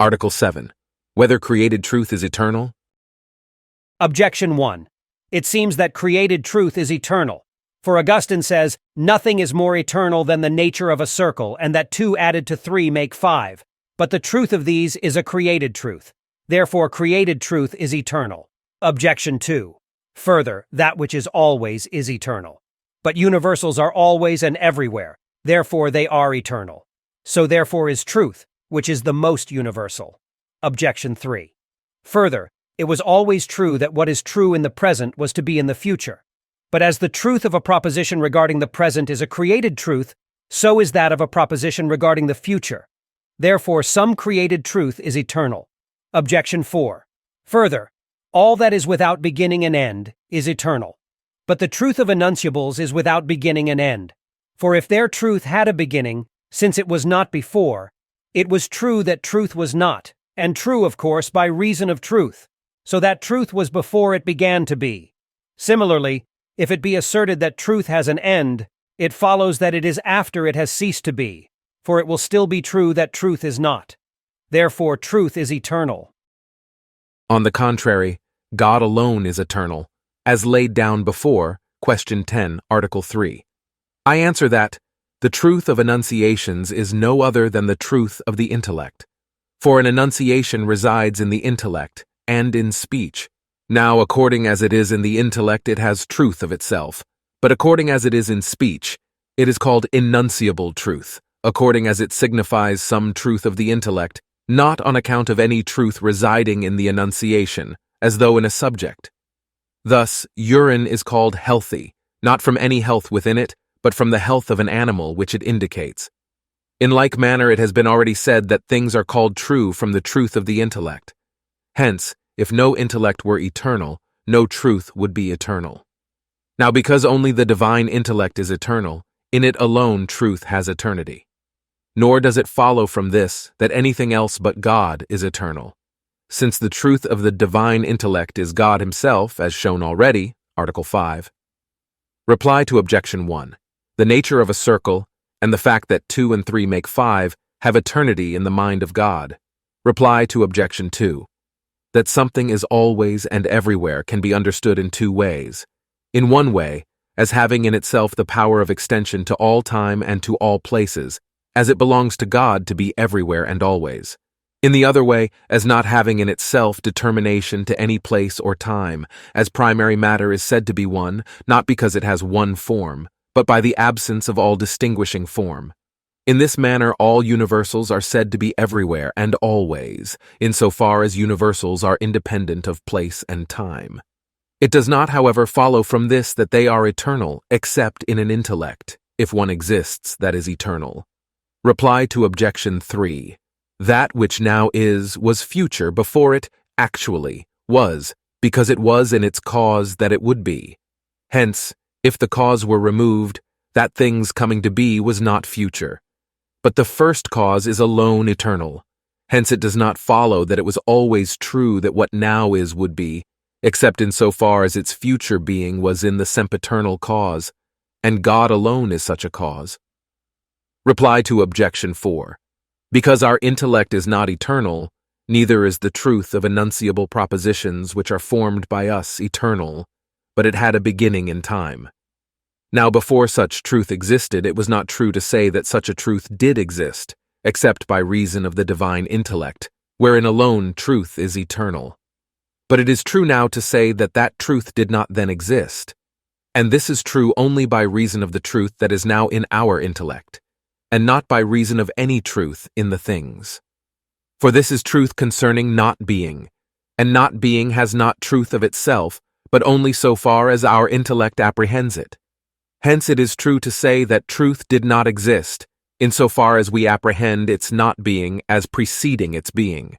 Article 7. Whether created truth is eternal? Objection 1. It seems that created truth is eternal. For Augustine says, "Nothing is more eternal than the nature of a circle, and that 2 added to 3 make 5. But the truth of these is a created truth. Therefore, created truth is eternal." Objection 2. Further, that which is always is eternal. But universals are always and everywhere. Therefore, they are eternal. So therefore is truth, which is the most universal. Objection 3. Further, it was always true that what is true in the present was to be in the future. But as the truth of a proposition regarding the present is a created truth, so is that of a proposition regarding the future. Therefore, some created truth is eternal. Objection 4. Further, all that is without beginning and end is eternal. But the truth of enunciables is without beginning and end. For if their truth had a beginning, since it was not before, it was true that truth was not, and true, of course, by reason of truth, so that truth was before it began to be. Similarly, if it be asserted that truth has an end, it follows that it is after it has ceased to be, for it will still be true that truth is not. Therefore, truth is eternal. On the contrary, God alone is eternal, as laid down before, question 10, article 3. I answer that the truth of enunciations is no other than the truth of the intellect. For an enunciation resides in the intellect and in speech. Now, according as it is in the intellect, it has truth of itself, but according as it is in speech, it is called enunciable truth, according as it signifies some truth of the intellect, not on account of any truth residing in the enunciation, as though in a subject. Thus, urine is called healthy, not from any health within it, but from the health of an animal which it indicates. In like manner, it has been already said that things are called true from the truth of the intellect. Hence, if no intellect were eternal, no truth would be eternal. Now, because only the divine intellect is eternal, in it alone truth has eternity. Nor does it follow from this that anything else but God is eternal, since the truth of the divine intellect is God himself, as shown already, article 5. Reply to objection 1. The nature of a circle, and the fact that 2 and 3 make 5, have eternity in the mind of God. Reply to objection 2. That something is always and everywhere can be understood in 2 ways. In one way, as having in itself the power of extension to all time and to all places, as it belongs to God to be everywhere and always. In the other way, as not having in itself determination to any place or time, as primary matter is said to be one, not because it has one form, but by the absence of all distinguishing form. In this manner, all universals are said to be everywhere and always, insofar as universals are independent of place and time. It does not, however, follow from this that they are eternal, except in an intellect, if one exists that is eternal. Reply to objection 3. That which now is was future before it actually was, because it was in its cause that it would be. Hence, if the cause were removed, that thing's coming to be was not future. But the first cause is alone eternal. Hence it does not follow that it was always true that what now is would be, except in so far as its future being was in the sempiternal cause, and God alone is such a cause. Reply to objection 4. Because our intellect is not eternal, neither is the truth of enunciable propositions which are formed by us eternal, but it had a beginning in time. Now, before such truth existed, it was not true to say that such a truth did exist, except by reason of the divine intellect, wherein alone truth is eternal. But it is true now to say that that truth did not then exist, and this is true only by reason of the truth that is now in our intellect, and not by reason of any truth in the things. For this is truth concerning not being, and not being has not truth of itself, but only so far as our intellect apprehends it. Hence it is true to say that truth did not exist, insofar as we apprehend its not being as preceding its being.